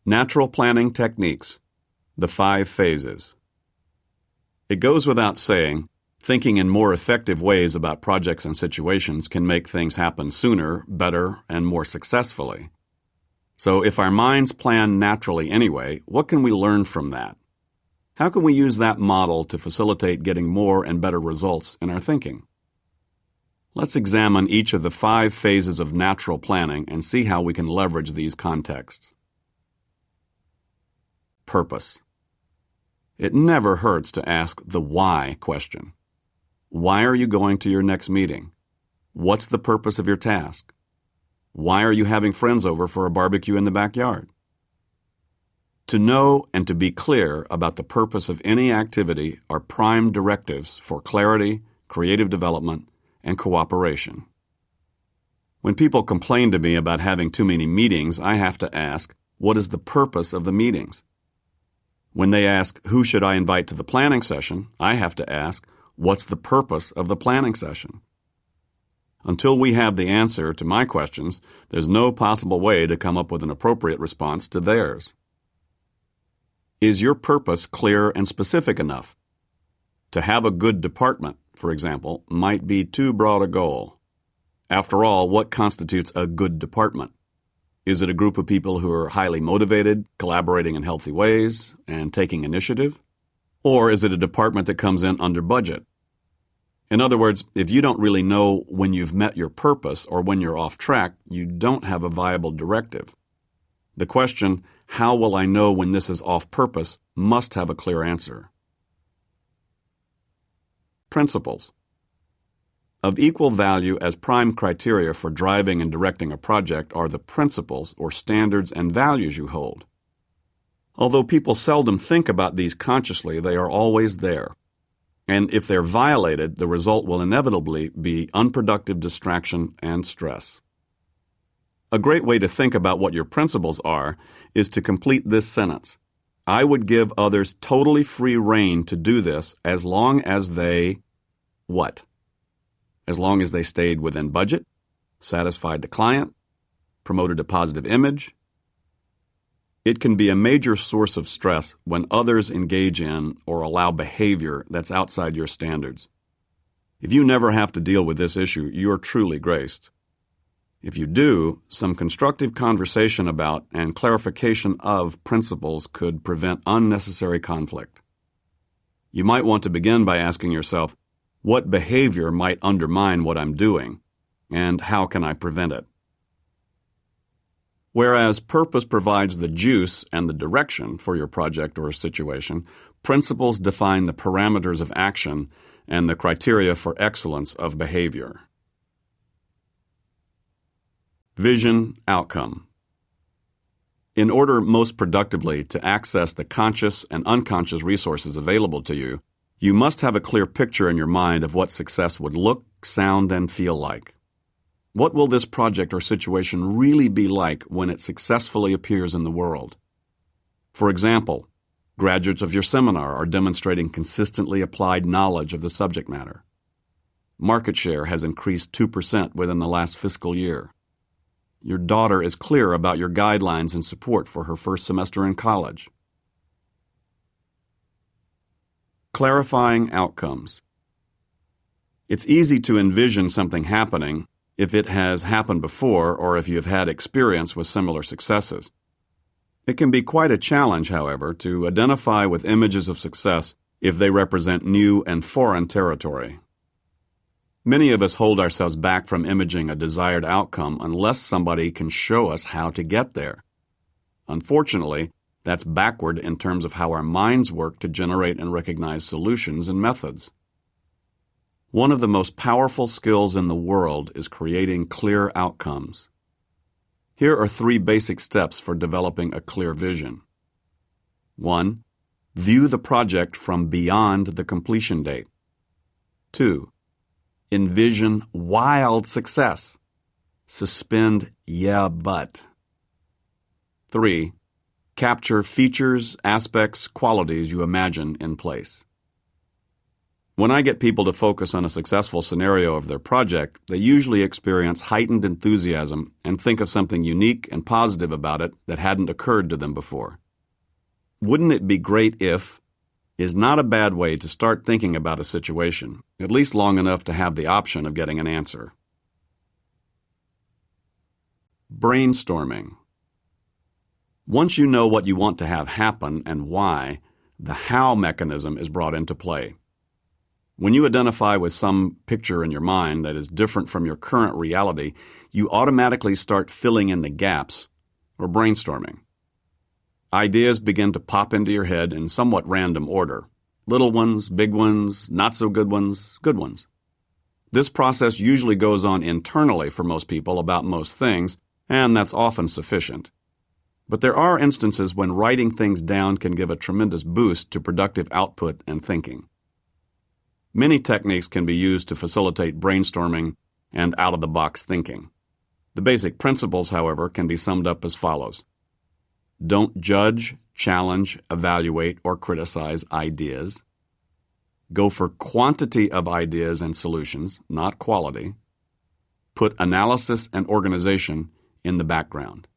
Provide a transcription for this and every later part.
Natural planning techniques, the 5 phases. It goes without saying, thinking in more effective ways about projects and situations can make things happen sooner, better, and more successfully. So if our minds plan naturally anyway, what can we learn from that? How can we use that model to facilitate getting more and better results in our thinking? Let's examine each of the 5 phases of natural planning and see how we can leverage these contexts. Purpose. It never hurts to ask the why question. Why are you going to your next meeting? What's the purpose of your task? Why are you having friends over for a barbecue in the backyard? To know and to be clear about the purpose of any activity are prime directives for clarity, creative development, and cooperation. When people complain to me about having too many meetings, I have to ask, what is the purpose of the meetings? When they ask, who should I invite to the planning session, I have to ask, what's the purpose of the planning session? Until we have the answer to my questions, there's no possible way to come up with an appropriate response to theirs. Is your purpose clear and specific enough? To have a good department, for example, might be too broad a goal. After all, what constitutes a good department? Is it a group of people who are highly motivated, collaborating in healthy ways, and taking initiative? Or is it a department that comes in under budget? In other words, if you don't really know when you've met your purpose or when you're off track, you don't have a viable directive. The question, how will I know when this is off purpose, must have a clear answer. Principles. Of equal value as prime criteria for driving and directing a project are the principles or standards and values you hold. Although people seldom think about these consciously, they are always there. And if they're violated, the result will inevitably be unproductive distraction and stress. A great way to think about what your principles are is to complete this sentence. I would give others totally free rein to do this as long as they... what? As long as they stayed within budget, satisfied the client, promoted a positive image. It can be a major source of stress when others engage in or allow behavior that's outside your standards. If you never have to deal with this issue, you're truly graced. If you do, some constructive conversation about and clarification of principles could prevent unnecessary conflict. You might want to begin by asking yourself, what behavior might undermine what I'm doing, and how can I prevent it? Whereas purpose provides the juice and the direction for your project or situation, principles define the parameters of action and the criteria for excellence of behavior. Vision, outcome. In order most productively to access the conscious and unconscious resources available to you, you must have a clear picture in your mind of what success would look, sound, and feel like. What will this project or situation really be like when it successfully appears in the world? For example, graduates of your seminar are demonstrating consistently applied knowledge of the subject matter. Market share has increased 2% within the last fiscal year. Your daughter is clear about your guidelines and support for her first semester in college. Clarifying outcomes. It's easy to envision something happening if it has happened before or if you have had experience with similar successes. It can be quite a challenge, however, to identify with images of success if they represent new and foreign territory. Many of us hold ourselves back from imaging a desired outcome unless somebody can show us how to get there. Unfortunately, that's backward in terms of how our minds work to generate and recognize solutions and methods. One of the most powerful skills in the world is creating clear outcomes. Here are 3 basic steps for developing a clear vision. 1. View the project from beyond the completion date. 2. Envision wild success. Suspend yeah but. 3. Capture features, aspects, qualities you imagine in place. When I get people to focus on a successful scenario of their project, they usually experience heightened enthusiasm and think of something unique and positive about it that hadn't occurred to them before. Wouldn't it be great if is not a bad way to start thinking about a situation, at least long enough to have the option of getting an answer. Brainstorming. Once you know what you want to have happen and why, the how mechanism is brought into play. When you identify with some picture in your mind that is different from your current reality, you automatically start filling in the gaps, or brainstorming. Ideas begin to pop into your head in somewhat random order. Little ones, big ones, not so good ones, good ones. This process usually goes on internally for most people about most things, and that's often sufficient. But there are instances when writing things down can give a tremendous boost to productive output and thinking. Many techniques can be used to facilitate brainstorming and out-of-the-box thinking. The basic principles, however, can be summed up as follows. Don't judge, challenge, evaluate, or criticize ideas. Go for quantity of ideas and solutions, not quality. Put analysis and organization in the background.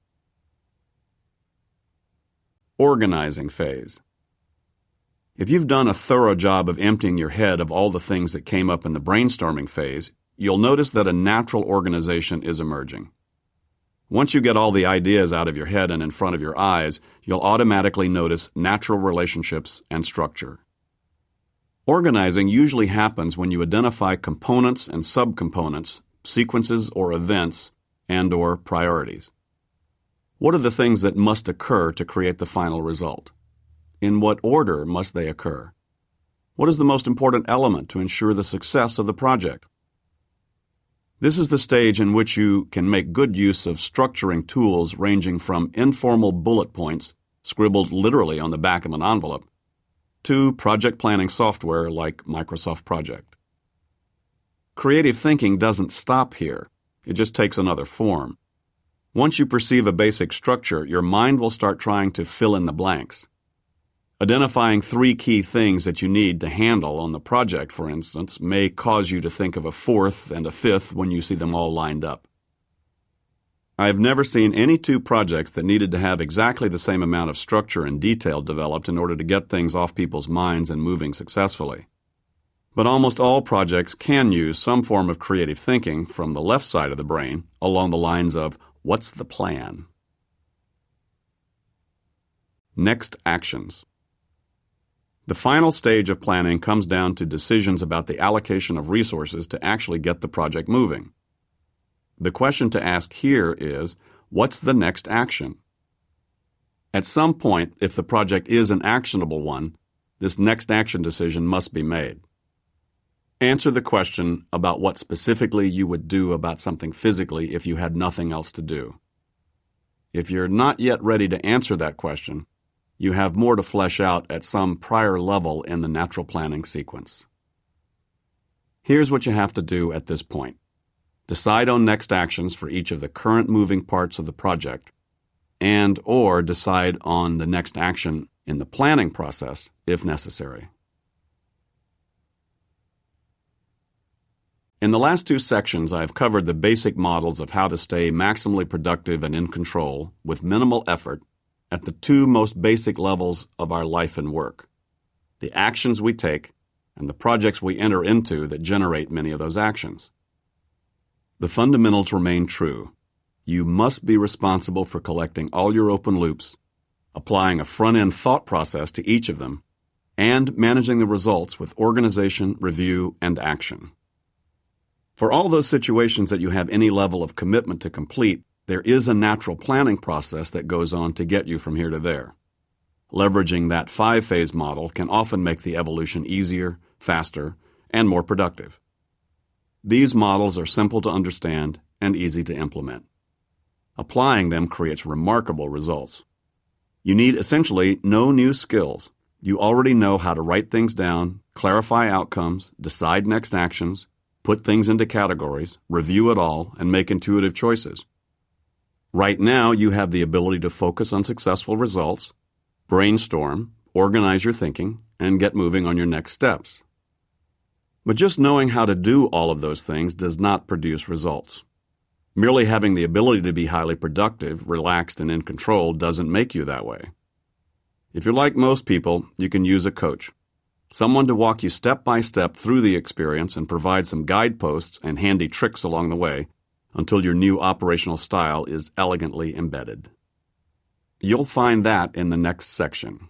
Organizing phase. If you've done a thorough job of emptying your head of all the things that came up in the brainstorming phase, you'll notice that a natural organization is emerging. Once you get all the ideas out of your head and in front of your eyes, you'll automatically notice natural relationships and structure. Organizing usually happens when you identify components and subcomponents, sequences or events, and/or priorities. What are the things that must occur to create the final result? In what order must they occur? What is the most important element to ensure the success of the project? This is the stage in which you can make good use of structuring tools ranging from informal bullet points, scribbled literally on the back of an envelope, to project planning software like Microsoft Project. Creative thinking doesn't stop here. It just takes another form. Once you perceive a basic structure, your mind will start trying to fill in the blanks. Identifying 3 key things that you need to handle on the project, for instance, may cause you to think of a 4th and a 5th when you see them all lined up. I have never seen any 2 projects that needed to have exactly the same amount of structure and detail developed in order to get things off people's minds and moving successfully. But almost all projects can use some form of creative thinking from the left side of the brain along the lines of, what's the plan? Next actions. The final stage of planning comes down to decisions about the allocation of resources to actually get the project moving. The question to ask here is, what's the next action? At some point, if the project is an actionable one, this next action decision must be made. Answer the question about what specifically you would do about something physically if you had nothing else to do. If you're not yet ready to answer that question, you have more to flesh out at some prior level in the natural planning sequence. Here's what you have to do at this point. Decide on next actions for each of the current moving parts of the project, and/or decide on the next action in the planning process if necessary. In the last 2 sections, I've covered the basic models of how to stay maximally productive and in control with minimal effort at the 2 most basic levels of our life and work, the actions we take and the projects we enter into that generate many of those actions. The fundamentals remain true. You must be responsible for collecting all your open loops, applying a front-end thought process to each of them, and managing the results with organization, review, and action. For all those situations that you have any level of commitment to complete, there is a natural planning process that goes on to get you from here to there. Leveraging that 5-phase model can often make the evolution easier, faster, and more productive. These models are simple to understand and easy to implement. Applying them creates remarkable results. You need essentially no new skills. You already know how to write things down, clarify outcomes, decide next actions, put things into categories, review it all, and make intuitive choices. Right now, you have the ability to focus on successful results, brainstorm, organize your thinking, and get moving on your next steps. But just knowing how to do all of those things does not produce results. Merely having the ability to be highly productive, relaxed, and in control doesn't make you that way. If you're like most people, you can use a coach, someone to walk you step by step through the experience and provide some guideposts and handy tricks along the way until your new operational style is elegantly embedded. You'll find that in the next section.